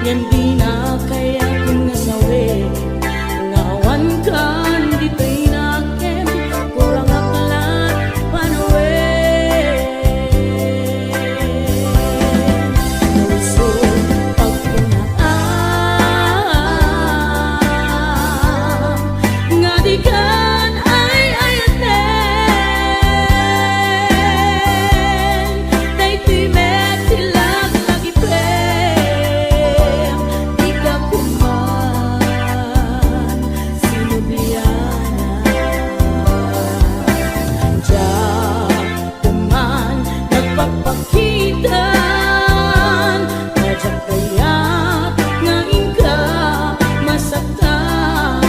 Yan di na kaya kung nasawi ngawan kan di pinakem kurang aklat panawe nuso pagkunaam nga di kan ay ayaten day timet tilag lagi prem di ka kuman sinubliana diyan teman nagpapakitan kajak kaya't ngayon ka masaktan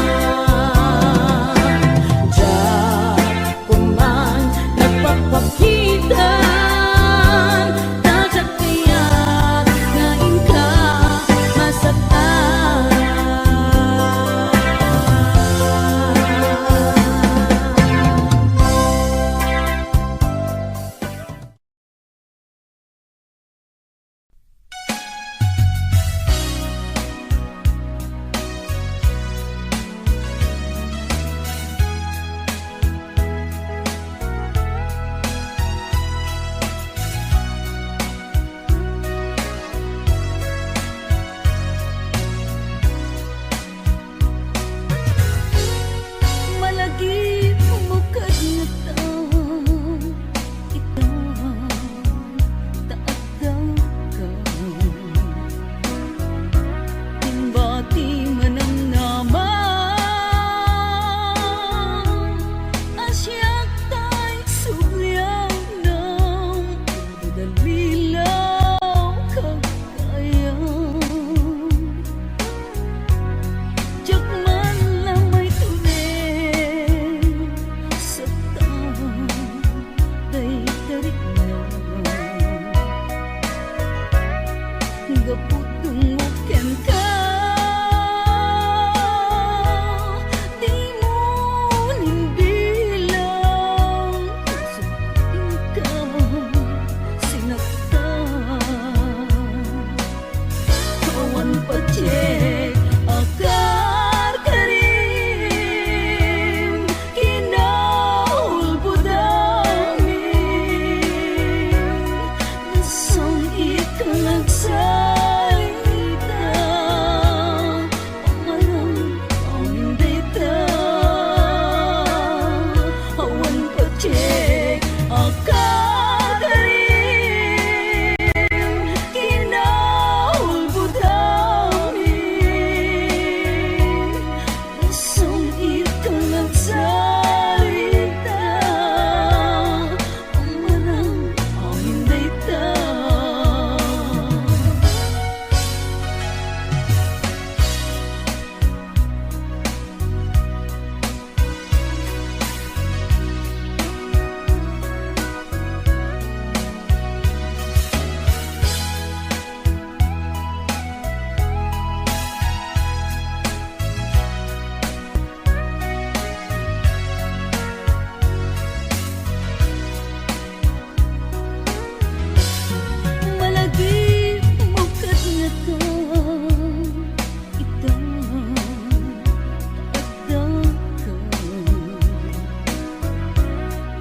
diyan kuman nagpapakitan kajak kaya't ngayon ka masaktan. Malagi umukad na taon itaon taadaw ka timbati manamnaman asyak tay subliang ng dadalilaw kagayan jak man lamay tulen sa taon day tarik na gaputong uken ka di mo nimbilang sa ikaw sinaktan kawan pacek akar karim kinaulbudamin nasong ikang nagsalita pamarang aming data awan pacek akar karim kinaulbudamin nasong ikang nagsalita pamarang aming data. Malagi umukad nga taon itaon taadaw ka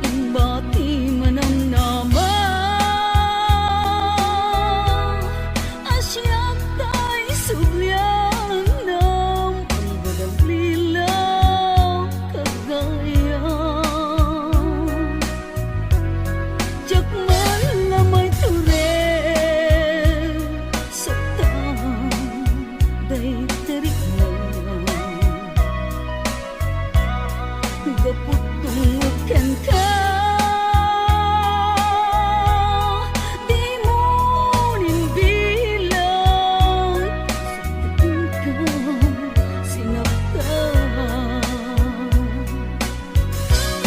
timbati manamnaman asyak tay subliang ng dadalilaw kagayan jak man lamay tulen sa taon day tarik na gaputong uken ka di mo nimbilang sa ikaw sinaktan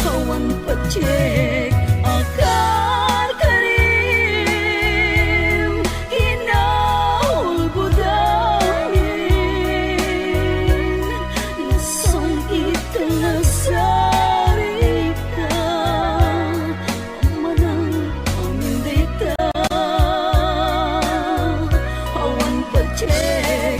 kawan pacek akar karim kinaulbudamin nasong ikang nasarita pamarang aming data awan pacek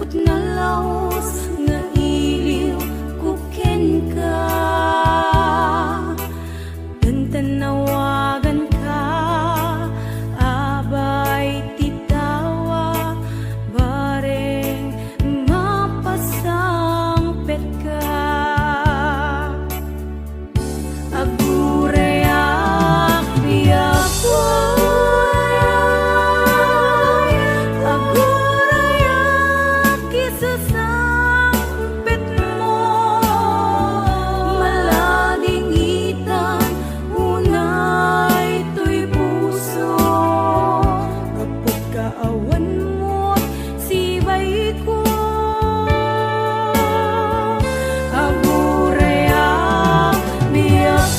kaput na laos nga iliw kuken ka. Tantanawagan ka, abay titawa, bareng mapasangpet ka. Agurayak biyak agurayak isasangpet mo, malading itan unay to'y puso. Kapag kaawan mo't sibay ko, agurayak biyak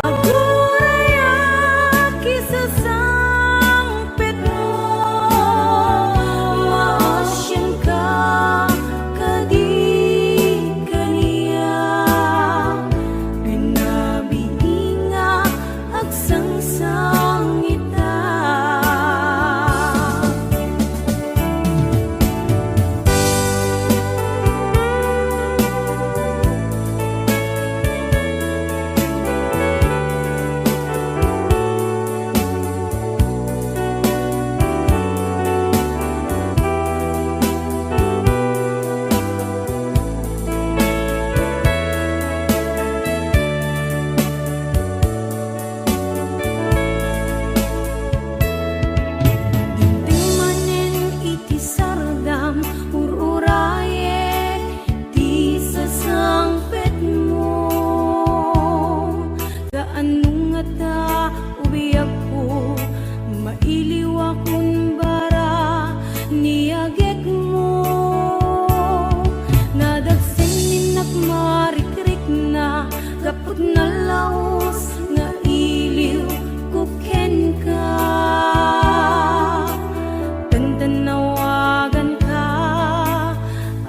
agurayak isasangpet mo, maasyan ka kadi kaniya. Pinabiinga agsangsang ita. Tingmanen iti sardam ururayek ti sasangpet mo. Gaano nga ta ubiyak ko, mailiw akong bara niyagek mo. Nadagsin at marikrik na, kaput na laos nga iliw kuken ka. Tantanawagan ka,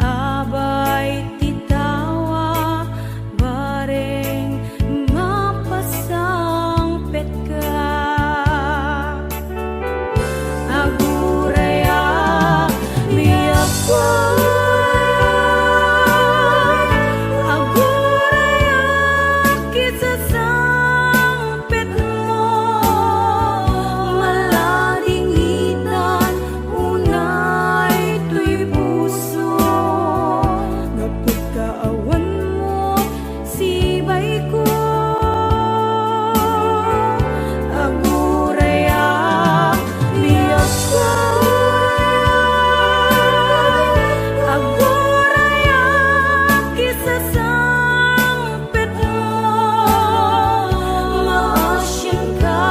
abay titawa, bareng mapasangpet ka. Agurayak biyak agurayak isasangpet mo, malading itan unay to'y puso. Kapag kaawan mo sibay ko, agurayak biyak agurayak isasangpet mo, maasyan ka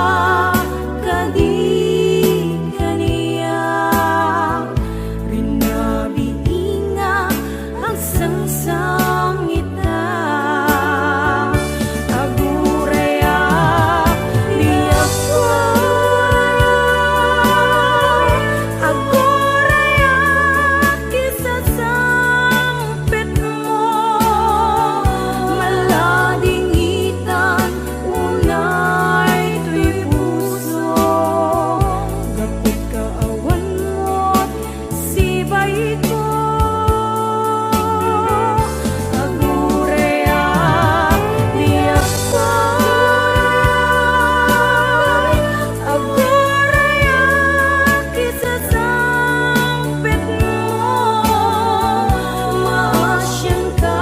kadi kaniya. Rinabiinga agsangsang ita. Agurayak biyak agurayak isasangpet mo, malading itan unay to'y puso. Kapag kaawan mo't sibay ko, agurayak biyak agurayak isasangpet mo, maasyan ka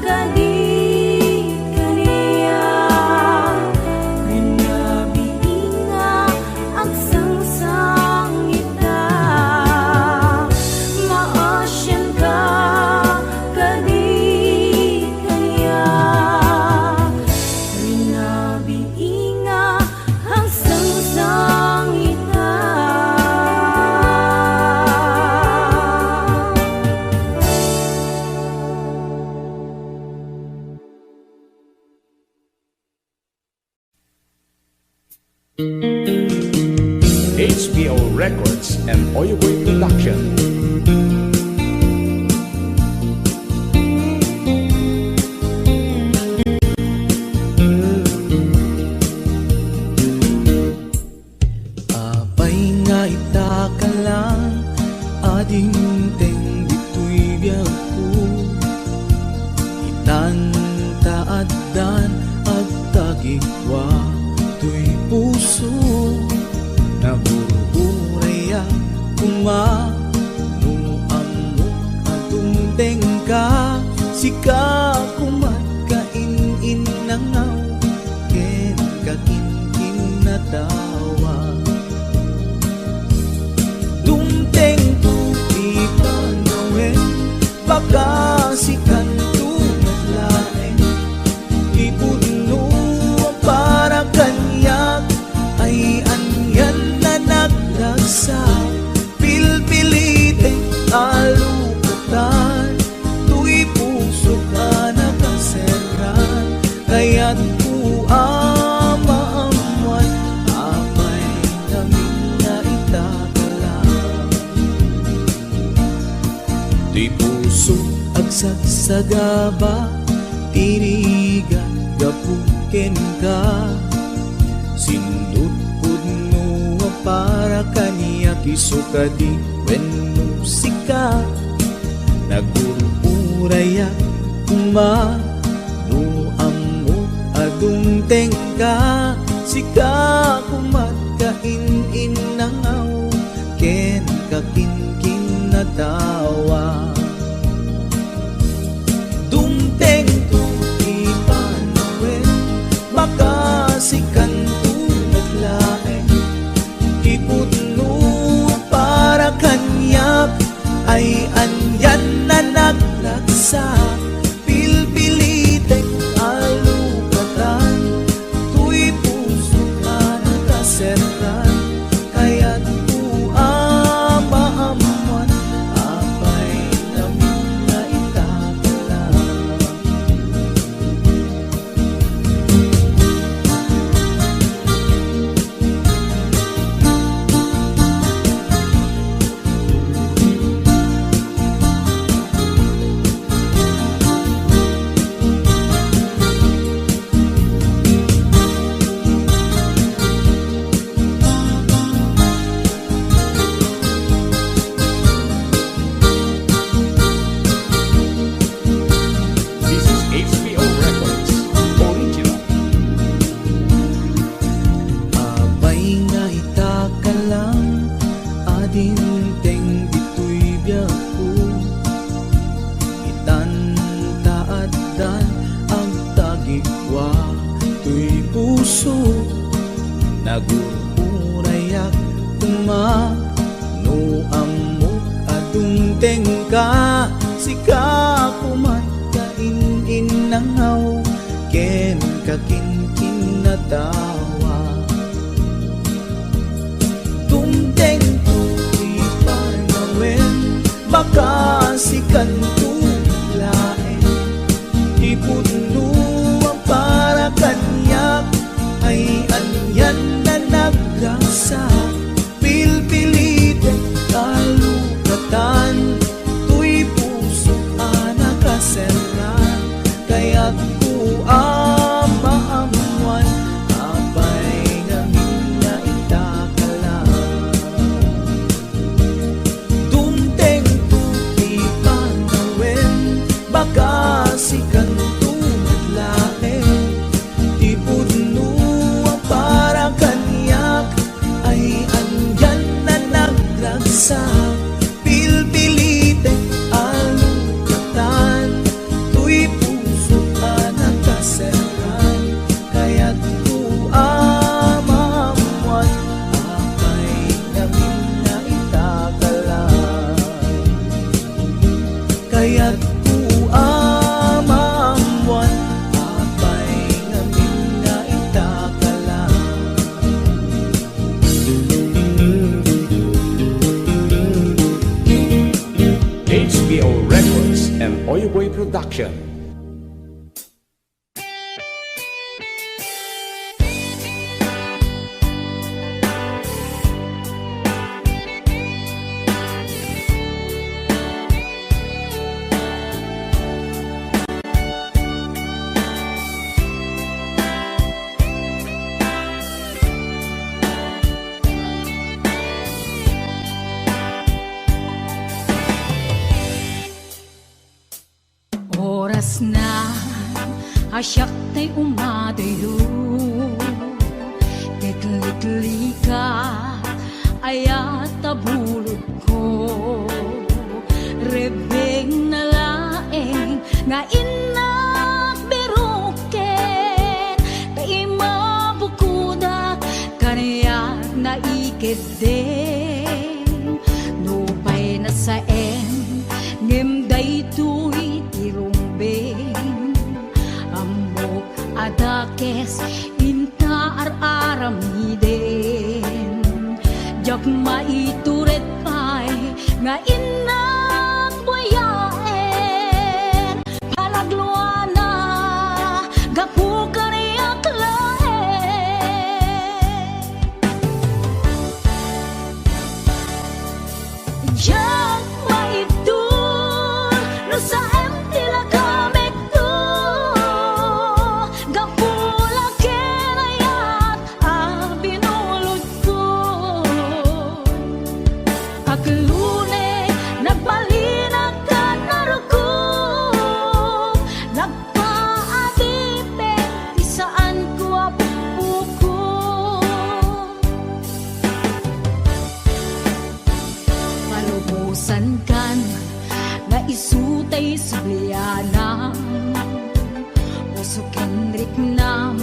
kadi kaniya. Rinabiinga agsangsang ita, maasyan ka kadi kaniya. Rinabiinga agsangsang ita. HBO Records and Oyoboy Production. Abay nga ita ka lang, ading teng dito'y biyak ko. Itan taadan at tagigwa to'y puso, nabururay kumano amo atong tengka, sika kumat kain nangaw, ken kakin natawa. Dumteng tu ipanawen, baka sikan tu naglaen, ipudno para kanyak, ay anyan na naglagsa, pilpilite alukatan, tu'y puso ka nakaseran, kaya't ku amaamuan, apay namin na itakalang. Tu'y puso agsagsagaba, tirigan gapuken ka, sindut pudno para kaniya kisukadi wen musika, nagururaya kumano amo adung tengka, sika kumat kain nangaw, ken kakin natawa. Dumteng tu ipanawen, baka sikan tu naglaen, ipudno para kanyak, ay anyan na naglagsa, pilpilitek alukatan, tu'y puso ka nakaseran, kaya't ku amaamuan, apay namin na itakalang. This is HBO Records Original. Abay nga ita ka lang, ading teng dito'y biyak ko. Itan taadan ang tagigwa, to'y puso, nagururayak kumano amo adung tengka, sika kumat kain nangaw, ken kakin natawa. Dumteng tu ipanawen, baka sikan tu laen, ipudno para kanyak, ay anyan na naglagsa, pilpilite kalukatan, tu'y puso ka nakaseran, kaya't ku amaamuan, apay namin na itakalang. Dumteng tu ipanawen, baka sikan tu naglaen, ipudno para kanyak, ay anyan na naglagsa, pilpilite alukatan, tu'y puso ka nakaseran, kaya't ku amaamuan, apay namin na itakalang. Kaya't ku amaamuan, apay namin na itakalang. HBO Records and Oyoboy Production. na asyak tay umadayo Kitlikli ka ayat tabulog ko Rebeng na laeng nga inak biruken Kay mabukuda kanaya na ikideng Nupay na saen ngem daytoy tirumbeng Amok adakes inta ar-aramiden Jak maituret pay nga inak buyaen Palagluana gapu kaniyak laen Jak maitul no sa tila kamek to Gapula kenayat binulod ko Aglune nagbalinag ka narukog Nagpaadipe di saan ko apuko Palubusan kan nga isutay sublianam Pusukin riknam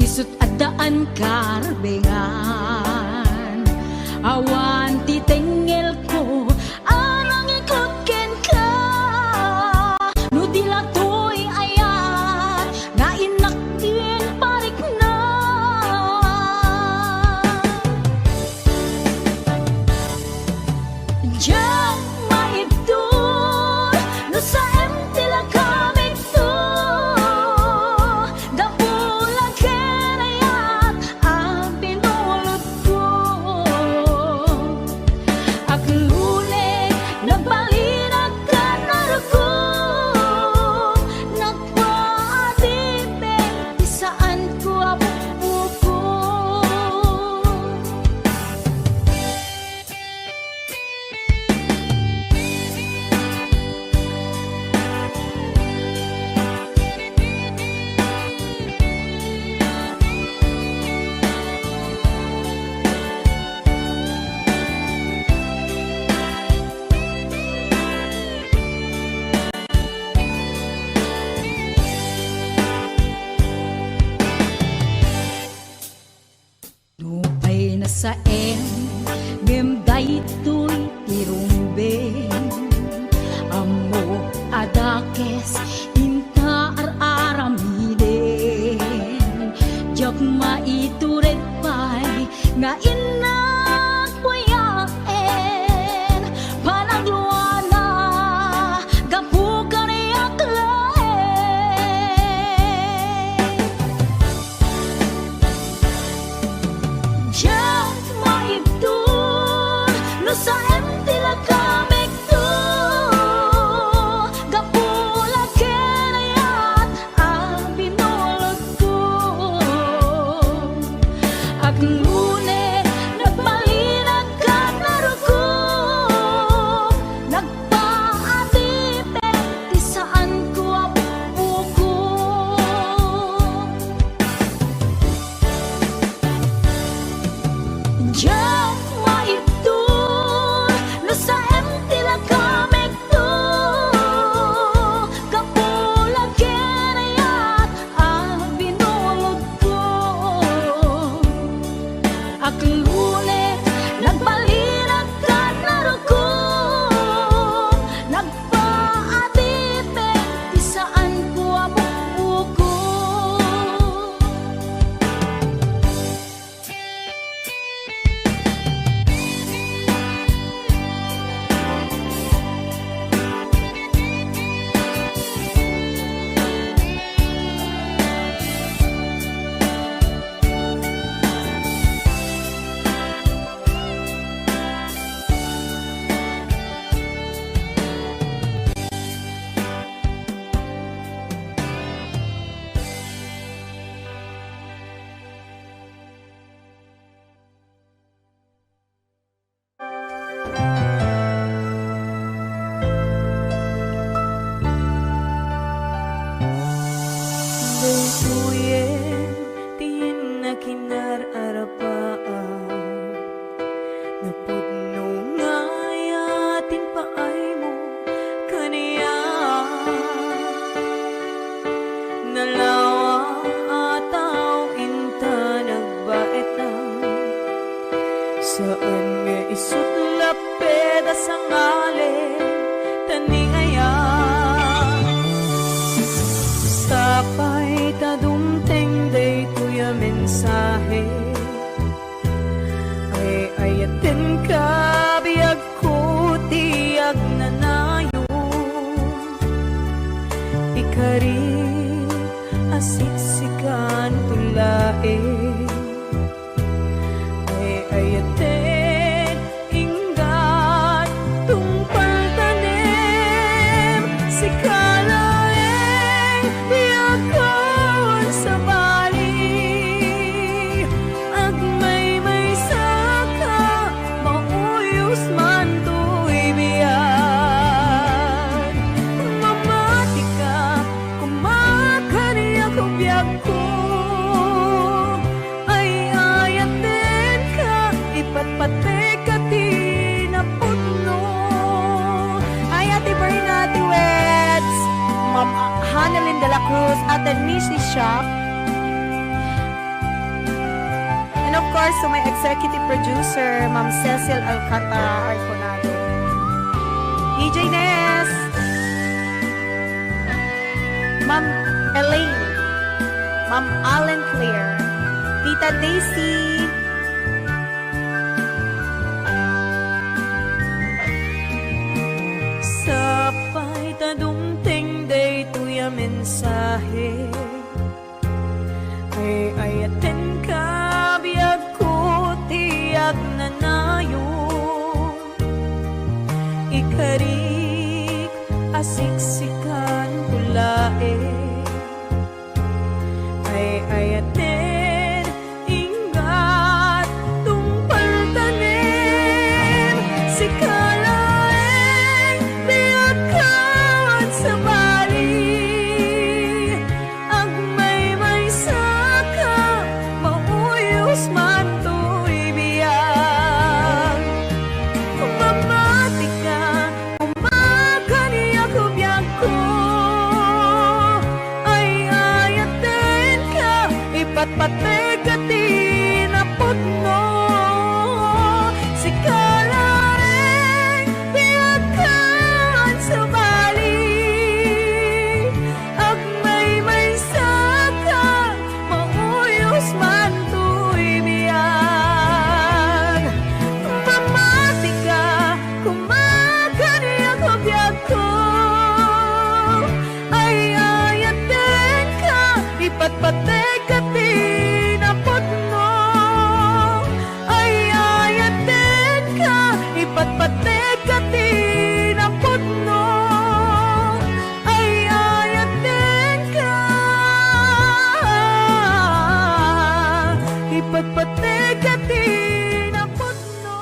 isut adaan karbengan Awan titengel ko anang ikot ken ka No dilatoy ayat nga inaktin parik na Diyan maibdol no sa tila kamig to Gapula kenayat binulod ko Aglune nagbalinag ka narukog Nagpaadipe di saan ko apuko Nupay na saen ngem daytoy tirumbeng Amo adakes inta ar-aramiden Jak maituret pay nga inak buyaen Panagluana gapu kaniyak laen Jak maibdol no sa tila kamek to Gapula kenayat binulod ko Aglune nagbalinag ka narukog Nagpaadipe di saan ko apuko Jak maibdol dasangale taniayan sapay tadumteng day tuya mensahe ay ayaten ka biyag ko tiyag nanayo ikari asiksikan tulae ay ayaten inggat tungpal tanem si kalaeng yakon sa bali agmay saka mauyos man to'y biyan mamati ka kumakani ako biyag ko ay ayaten ka ipatpate ka tinapuno ay Ate Berna, Ate Weds, Ma'am Hanelin de la Cruz at the Nishi Shop, and of course to my executive producer Ma'am Cecil Alcantara Arconado, DJ Ness, Ma'am Elaine, Ma'am Allen Claire, Tita Daisy, sapay tadumteng day tuya mensahe ay ayaten ka biyag ko tiyag nanayo ikarik asiksikan tulae ay ayaten inggat tungpal tanem si kalaeng biyag kawan sa bali agmay saka mauyos man to'y biyag mamati ka kumakani ako biyag ko ay ayaten ka ipatpate ka tinaputno si kalaeng biyag kawan sa bali agmay saka mauyos man to'y biyag mamati ka kumakani ako biyag ko ay ayaten ka ipatpate ka tinaputno ay ayaten ka ipatpate ka tinaputno ay ayaten ka ipatpate ka tinaputno.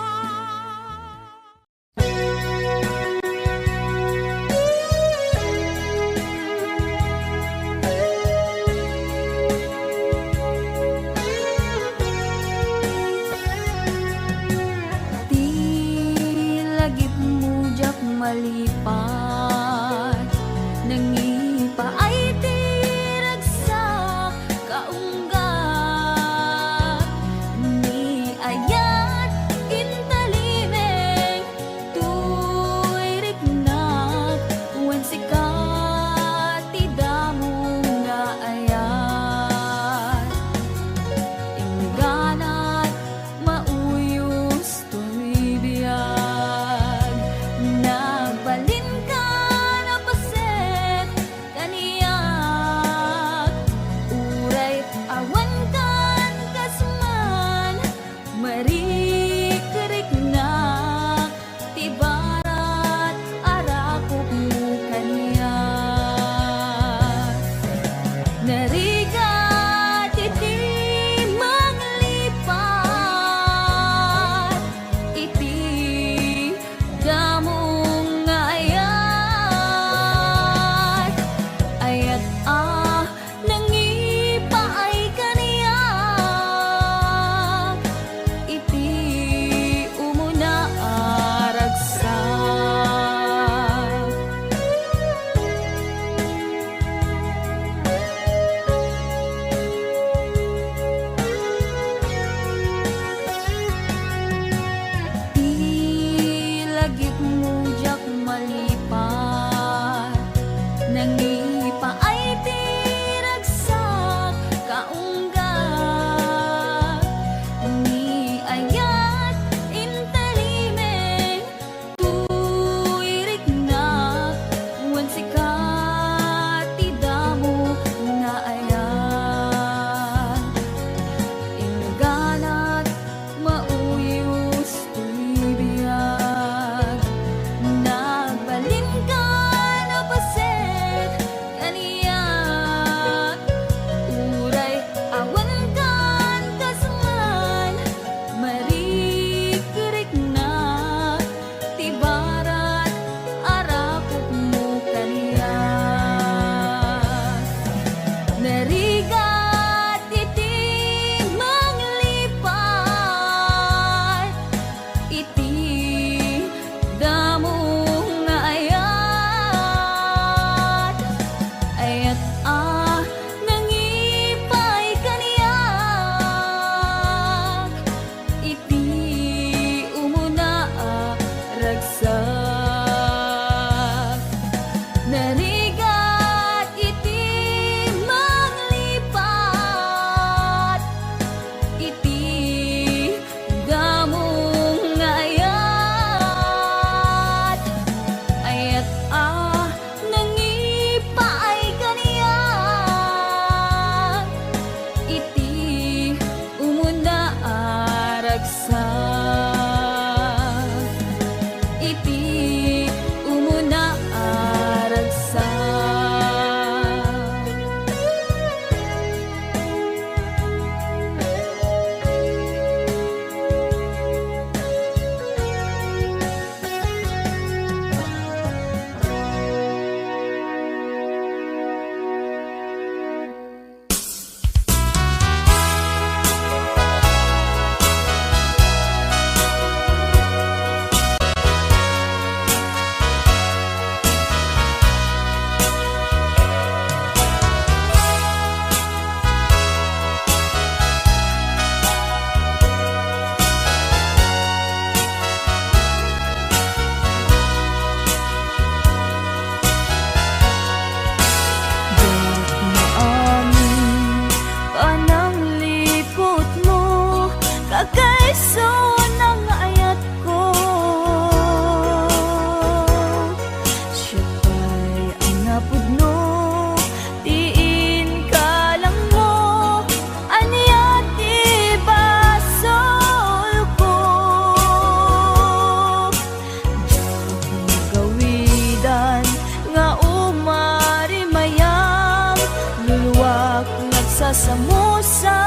nagsasamusa.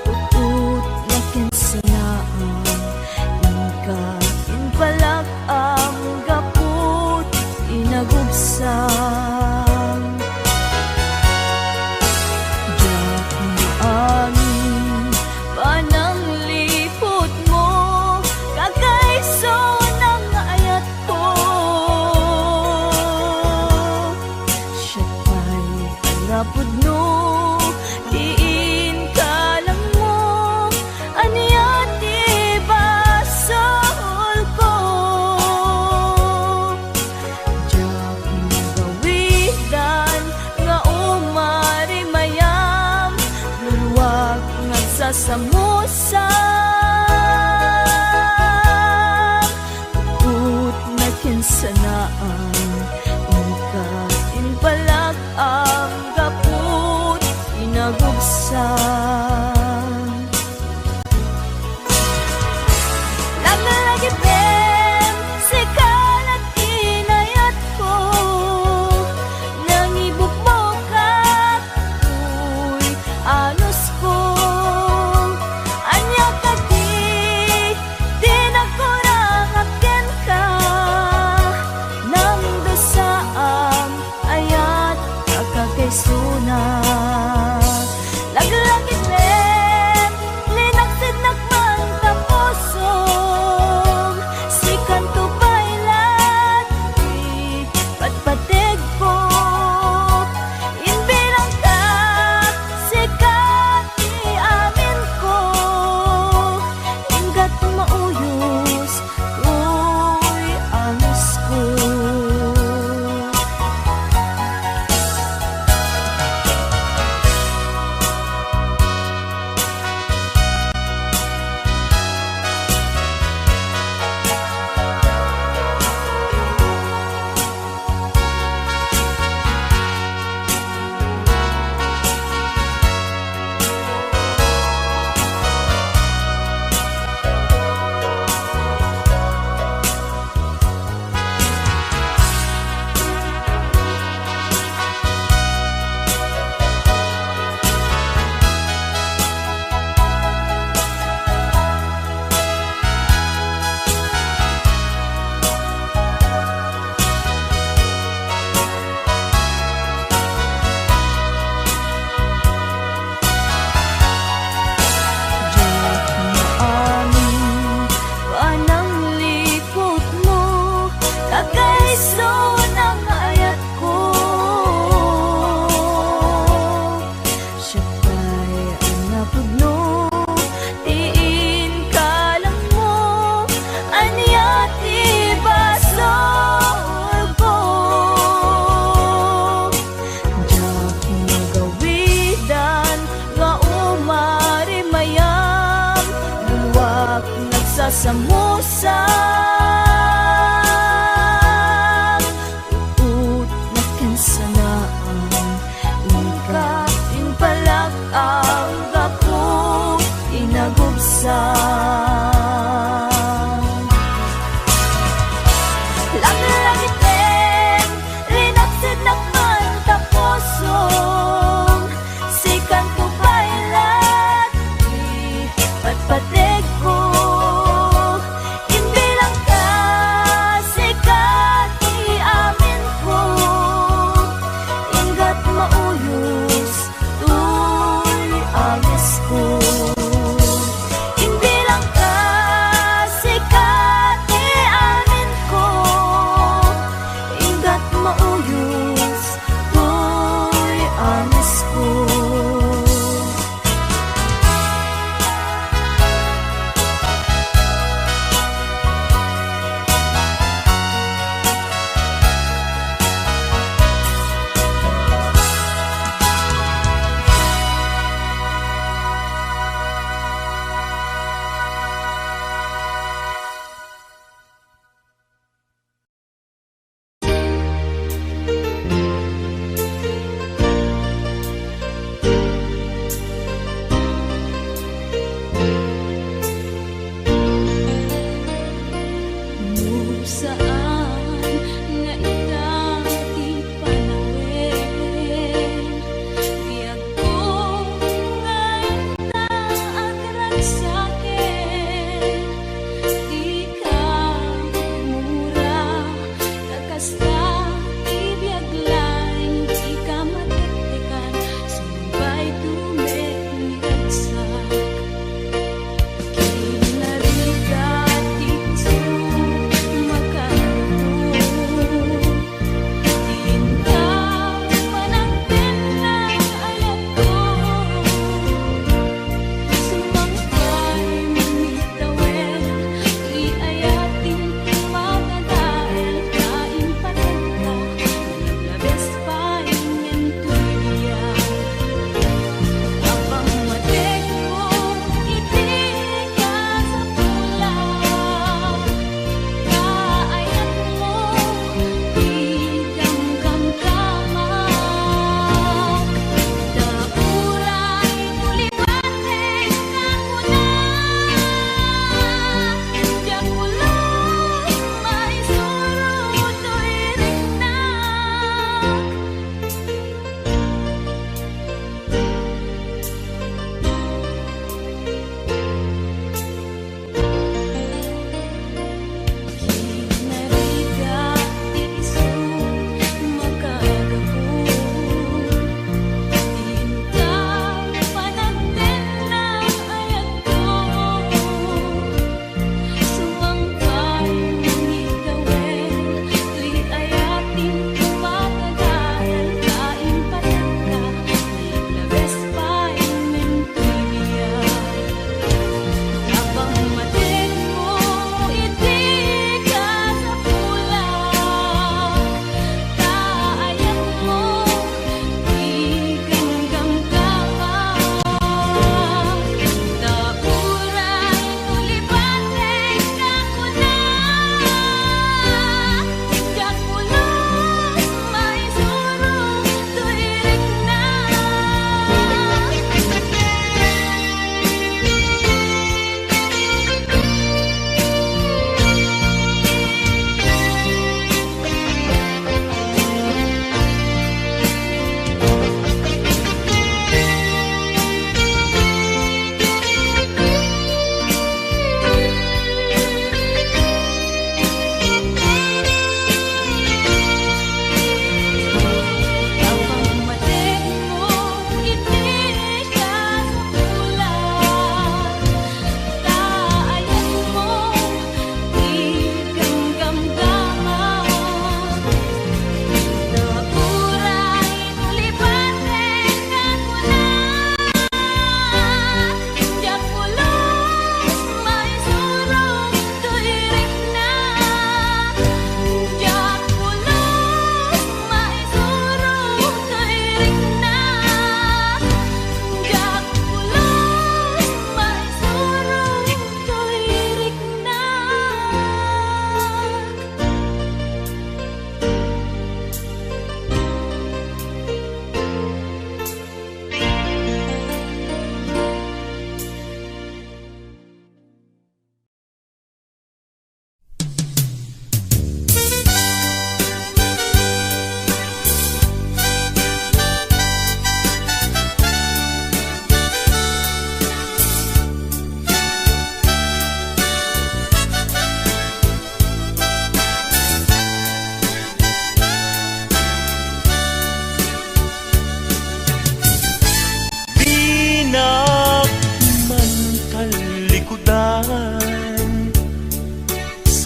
Utut na kinsanaan, ingka inpalak ang gaput inagubsang. Diyak maangin panang lipot mo, kakaiso ng ayat ko. Siya pa'y harapod no, diin ka lang mo, aniyat ibasol ko. Diyak magawidan nga umari mayam, luluwag nagsasamusa. Tut na kinsanaan, ingka inpalag ang gaput inagubsan. Lagalagi ben, sikalat inayat ko, nangibukbok at ako'y anos ko. Anya ka di nagkurang akin ka, nang dosaam ayat kakakaisuna. Laglagit len, linaksid nakman taposong, sikan to bailat, di patpatig ko. Inbilang ka, sikat di amin ko, ingat mauyos, uy anos ko. Panang likot mo, kakaiso ng ayat ko. Siya pa'y anapod no, diin ka lang mo, aniyat ibasol ko. Diyak magawidan nga umari mayam, luwak nagsasamusa. Utut na kinsanaan, ingka inpalak ang gaput inagubsan. Laglagit len, linaksid nakman taposong, sikan ko bailat, di patpatig ko. Inbilang ka,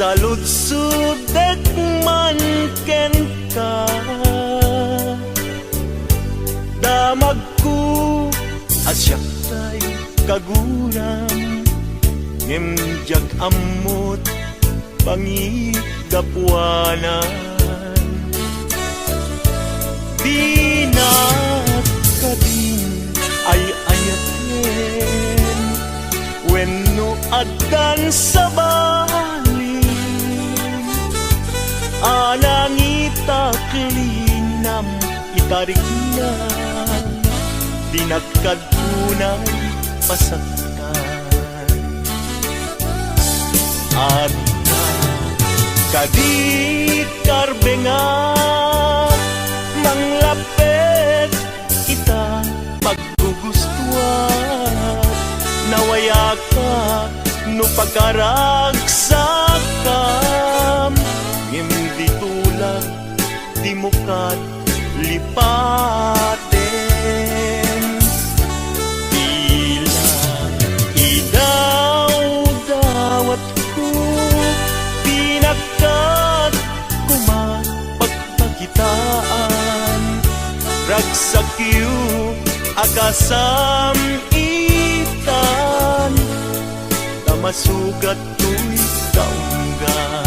sa lutsud man ken ka. Damag ko asyak tay kaguram, ngimjag amot pangigapuanan. Di na kadin ay ayaten, wenno adan sa balin, anang itaklinam itarik na, di nagkadunay pasaktan. At kadit karbengat manglapet ita paggugustuhan, nawaya ka no pagkaragsakam, hindi tulad di mo kat lipaten. Tila idaw-dawat ko, pinakat kumapagpakitaan, ragsakyu akasam itan, tamasugat to'y kaungga.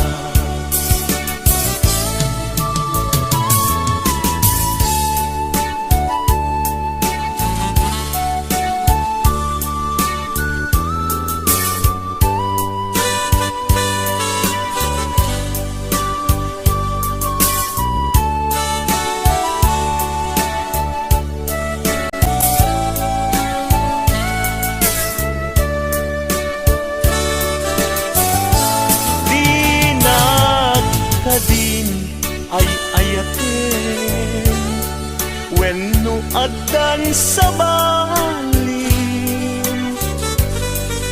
Din ay ayaten, wenno adan sa balin,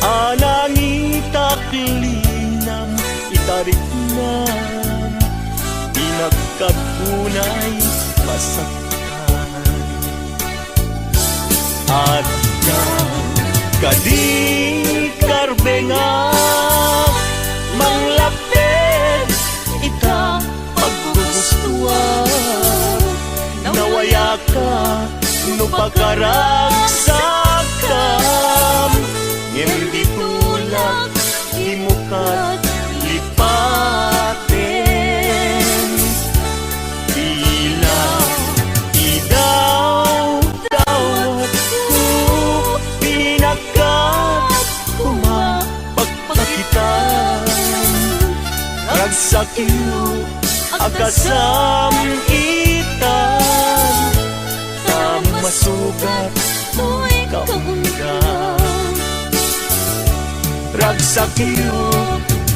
anang itaklinam itariknam, pinagkadunay masaktan. At kadi karbengak manglapet ita paggugustuhan, nawaya ka no pagkaragsakam, hindi tulak di mo kat lipaten. Tila idaw-dawat ko, pinakat kumapagpakitan, ragsakyu akasam itan, tamasugat mo'y kaungga. Ragsakyu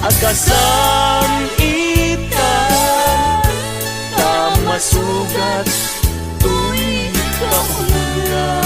akasam itan, tamasugat to'y kaungga.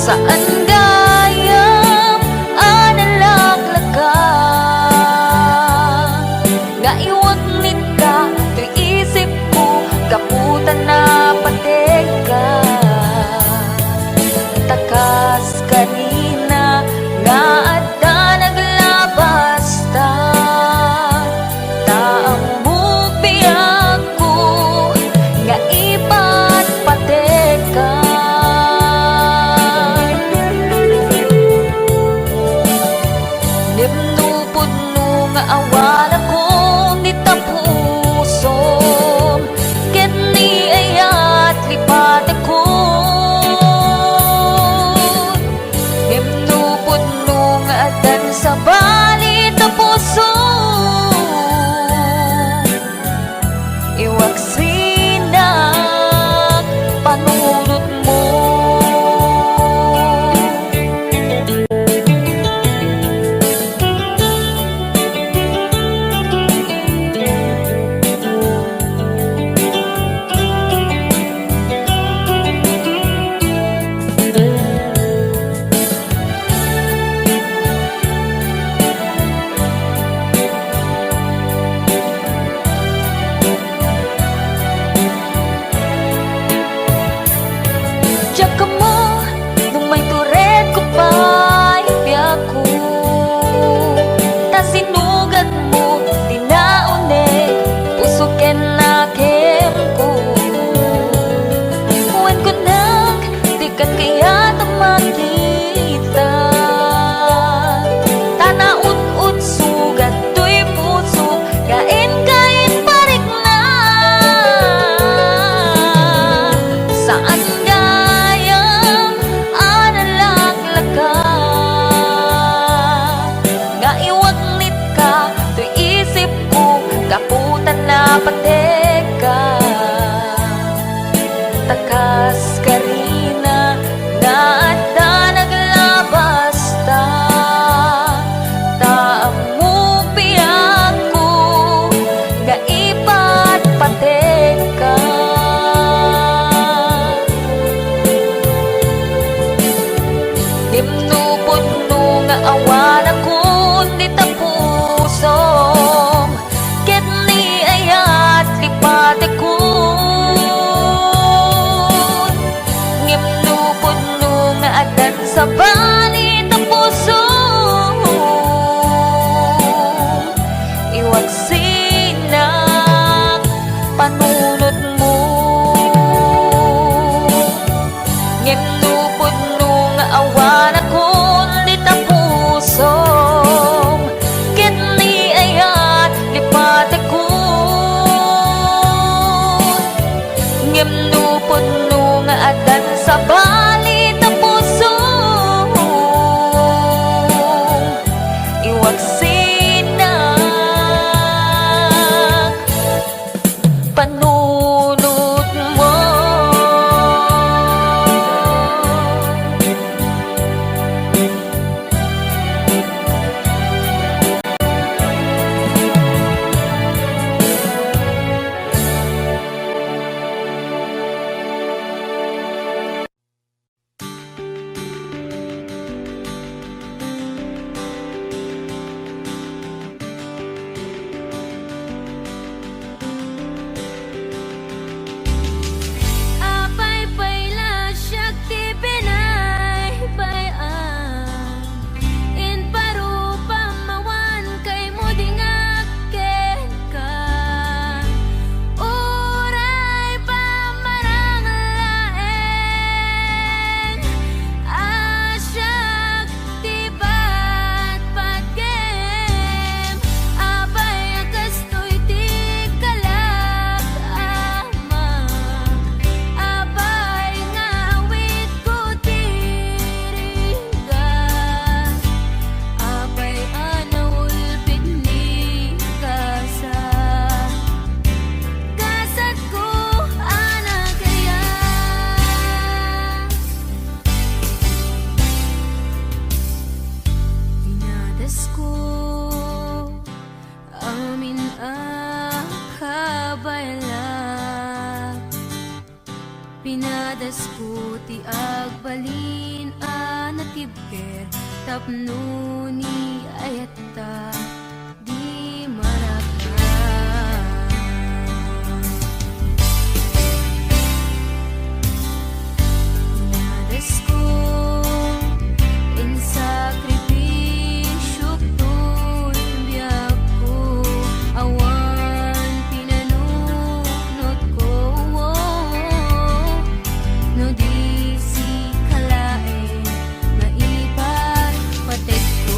Saan gayam analaglaga nga iwagnit ka to'y isip ko kaputan na pateka takas kanina nga adda naglabas ta taang mubiyag ko nga ipat pateka nimnupod no nga awan ako ni tapusom ket ni ayat lipat ako nimnupod no nga adan sa bali tapusom iwag sinak panunot mo. Diyak ka mo, nung may turet ko pa'y biyak ko ta sinugat mo, tinauneg, puso ken na kem ko Huwag ko nang, di ka kaya makita tanaut-ut sugat to'y puso, kain-kain parik na saan gayam analaglaga nga iwagnit ka to'y isip ko kaputan na pateka takas karina nga adda naglabas ta taang mubiyag ko nga ipat pateka nimnupod no nga awan ako ni tapusom ket ni ayat lipat ako nimnupod no nga adan sa bali tapusom iwag sinak panunot mo nimnupod no nga awan ako ni tapusom ket ni ayat lipat ako nimnupod no nga adan sa bali tapusom iwag sinak panunot mo. Apay payla siyak ti binay bayan in paru pamawan kay mo dingak ken ka uray pamarang laeng asyak ti bat patgem apay kastoy ti kalag ama apay ngawit ko tiringga apay anaulpid ni kasat ko anak kaya pinadas ko amin akabayla pinadas ko ti agbalin tapno ni ayata di manaka. Nadas ko in sakripisyo to'y biyak ko, awan pinanunot ko, no di si kalae maipat patek ko.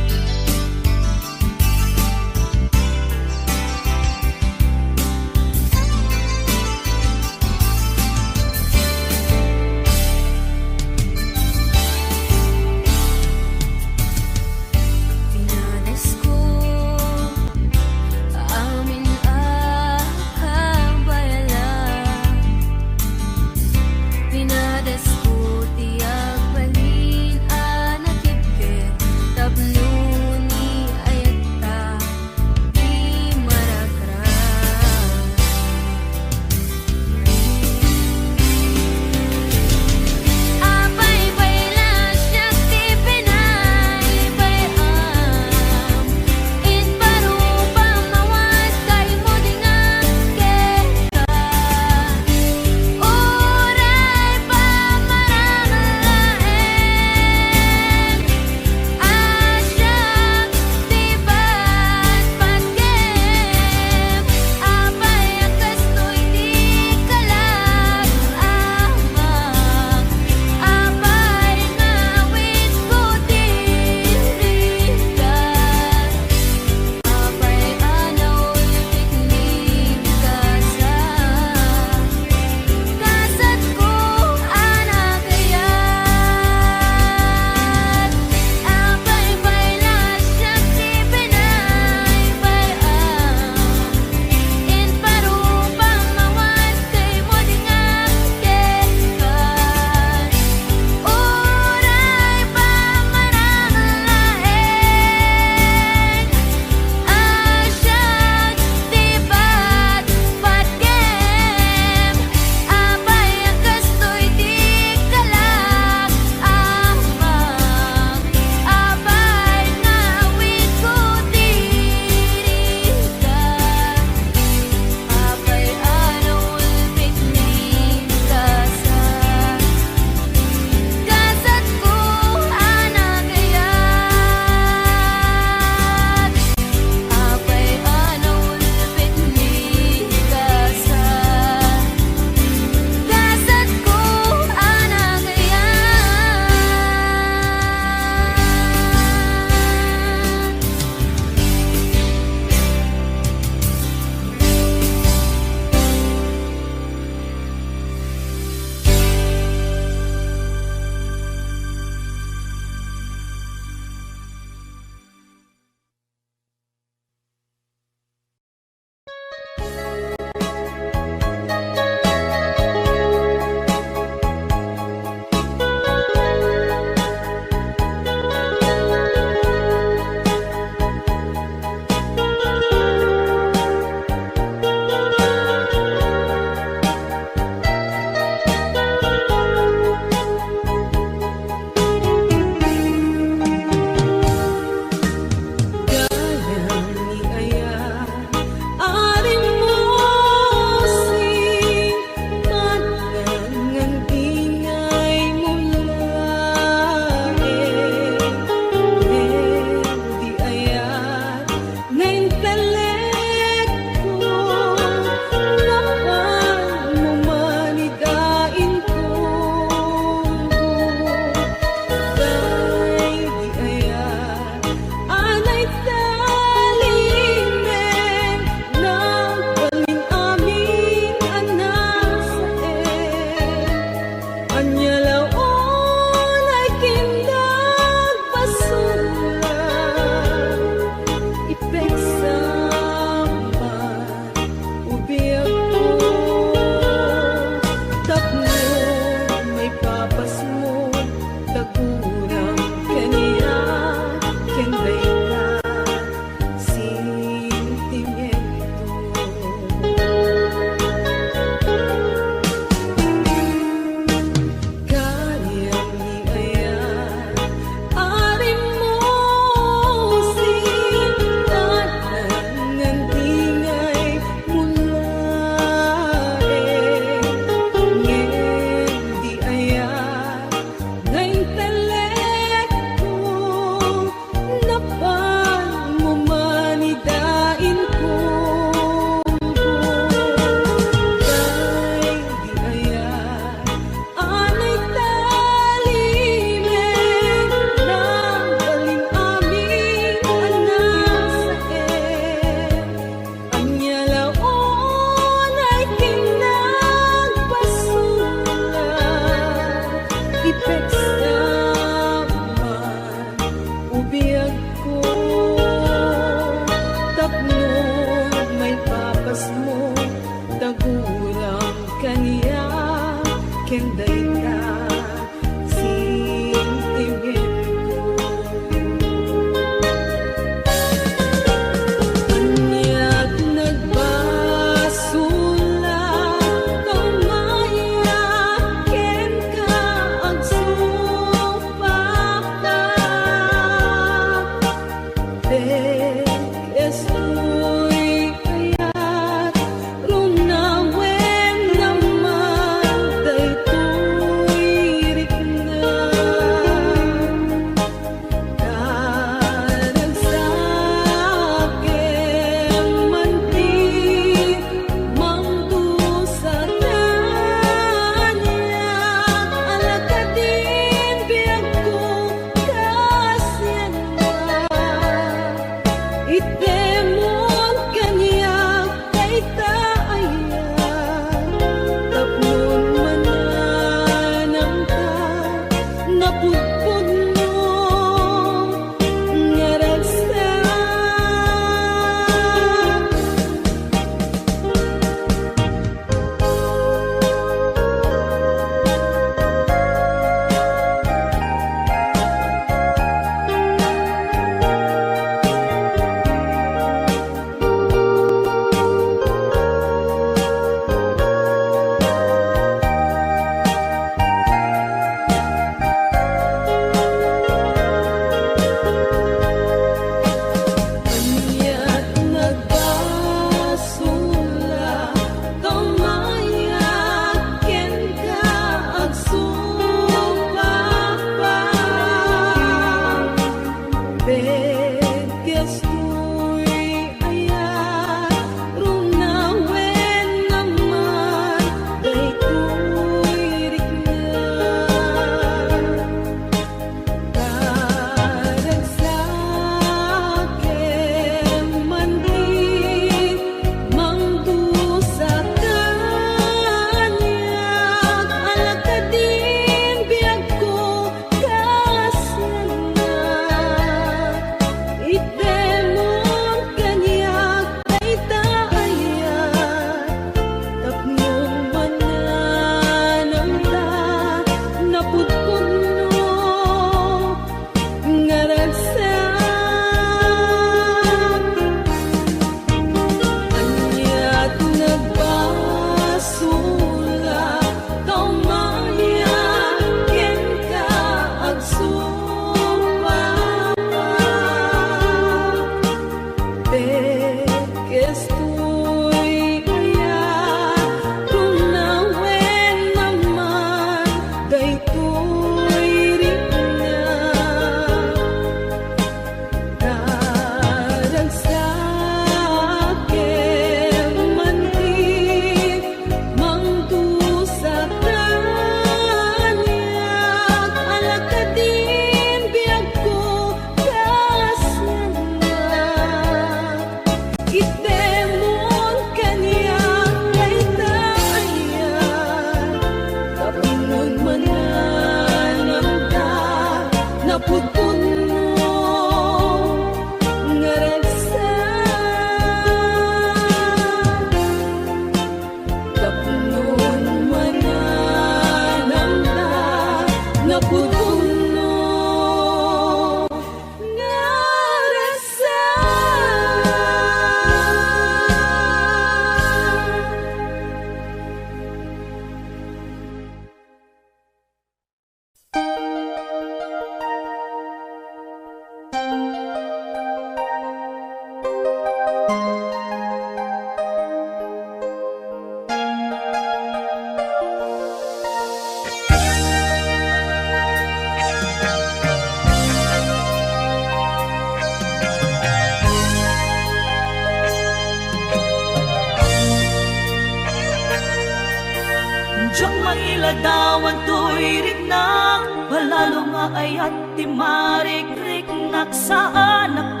iladawan to'y rignak, palalo nga ayat ti marik-riknak sa anak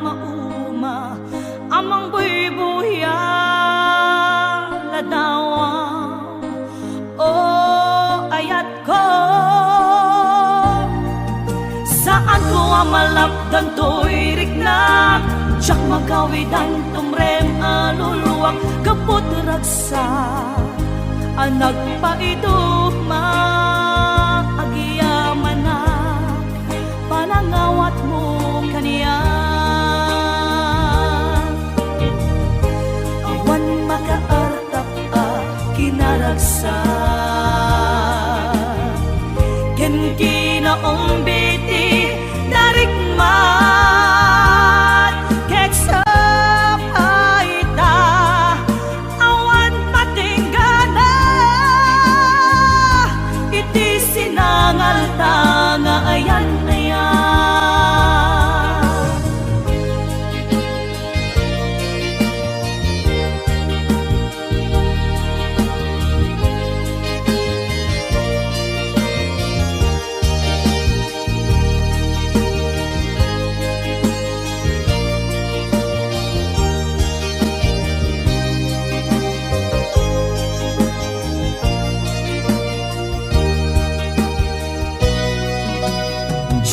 mauma, amang buy-buya ladawan. O ayat ko, saan ko amalapdan to'y rignak, siyak magawidan tumrem aluluwak, kapot ragsa anak pa ito maagiyaman na, panangawat mo kaniya. Awan makaartap kinaragsa, ken kinaong biti narikmat, kek sa paita awan patinggana, iti sinangal tanga ayan ayan.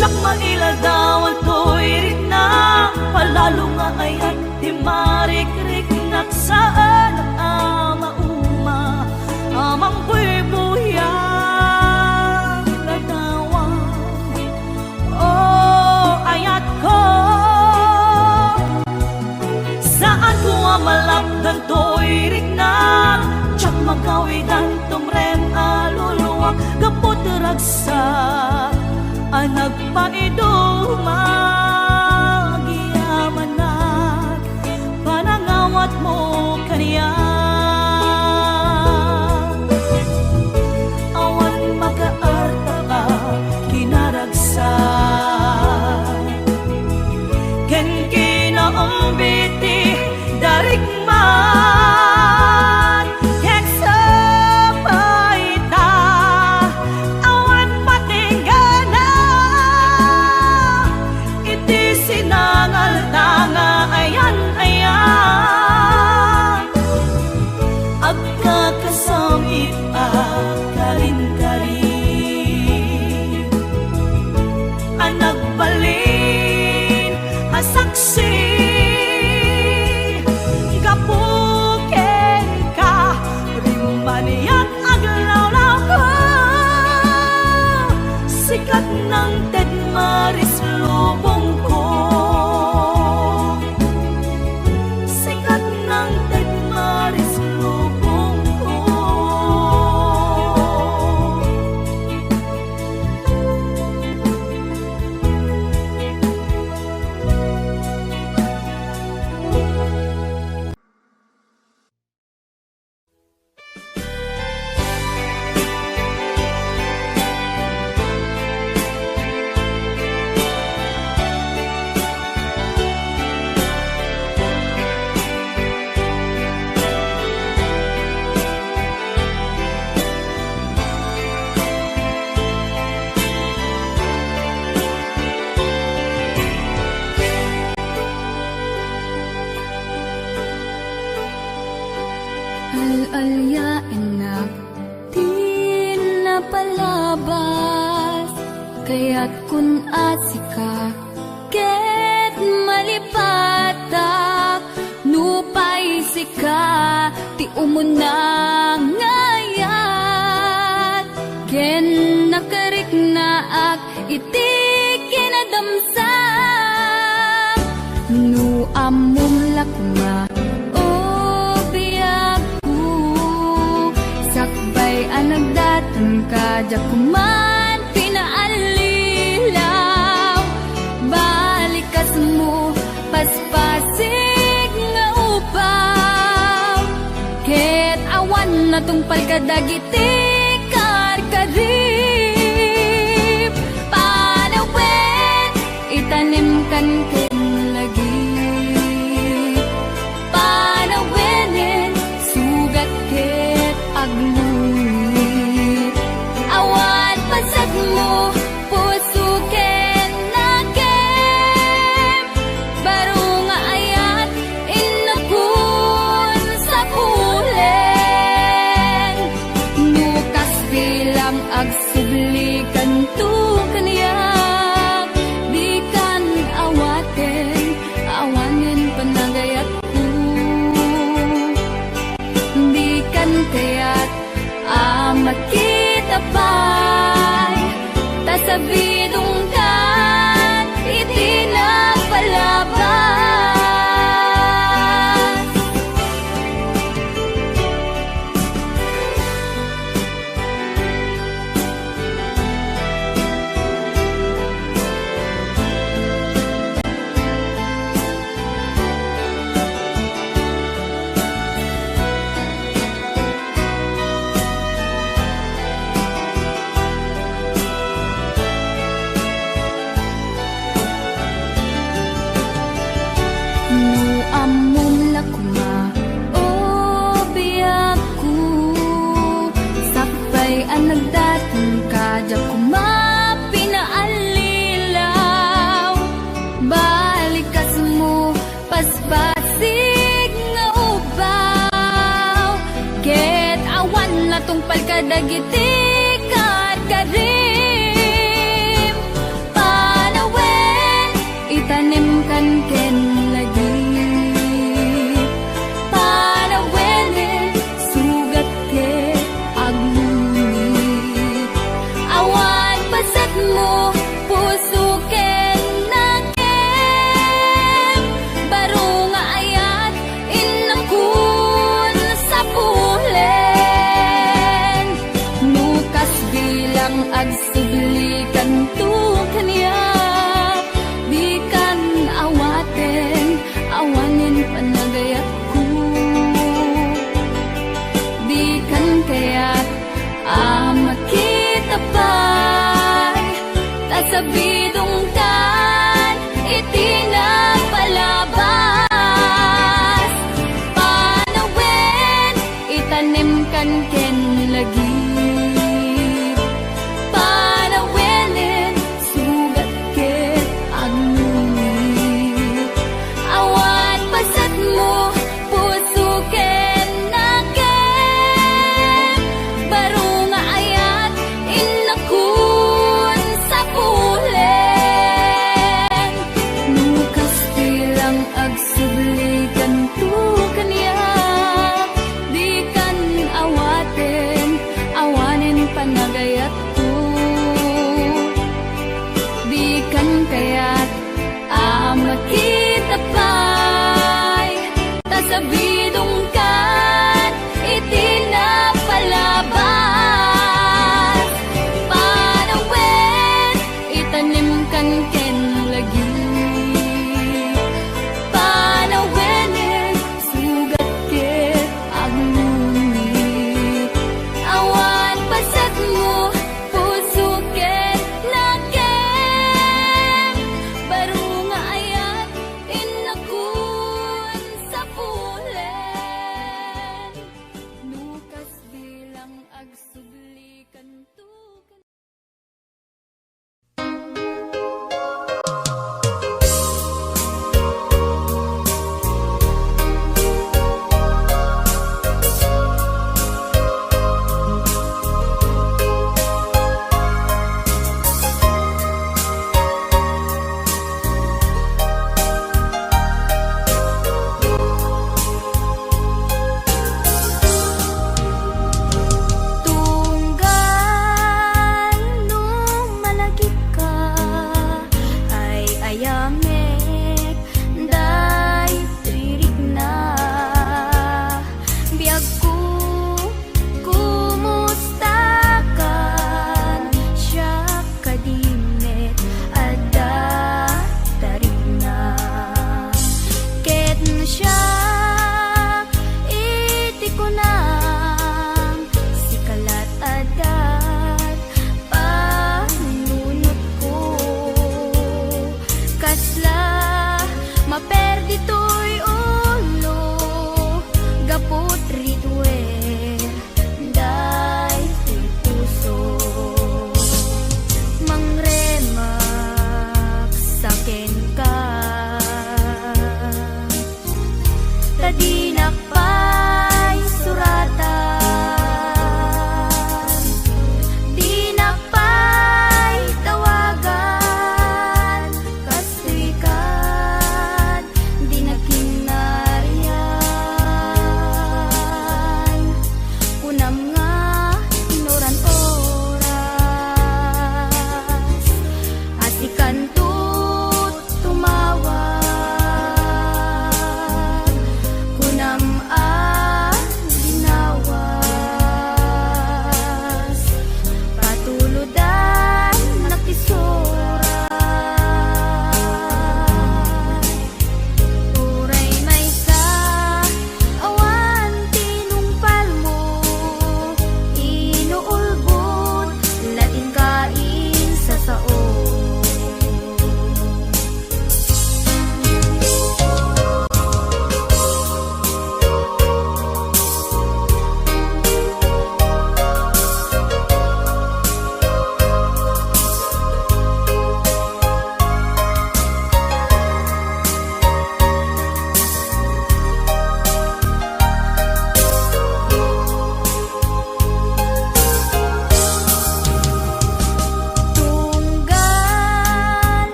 Siyak mailadawan to'y rignak, palalo nga ayat di marik-riknak sa anak mauma, amang buy-buya ladawan. O ayat ko, saan ko amalapdan to'y rignak, siyak magawidan tumrem aluluwak, kapot ragsak anak pa ito magiyamanat, panangawat mo kaniya. Awan makaarta ka kinaragsa, ken kinaong biti darikman, kek sa paita awan patinggana, iti sinangal tanga ayan ayan. Agkakasamit karin-karin, anak balin asaksi, gapuken ka rimaniyak aglawlaw ko, sikat ng Ted Maris lubong ko, sikat ng Ted Maris lubong ko. Al-alyain na di napalabas, kaya't kun asika ket malipatak, nupay sika ti umunang ngayat, ken nakarik naak iti kinadamsak, nu amum lakuma sakbay anag datang ka jakuman pinaalilaw, balikas mo paspasig nga upaw, ket awan na tungpal ka dagiti karkarip, panawet itanim kan ken lagi, panawenen sugat ket agluit, tungpal kadagiti karim panawen itanim kan ken lagi panawen sugat ke aglunit awan pasat mo puso ken nakem baro nga ayat inangkun sa pulen nukas bilang agsubli kanto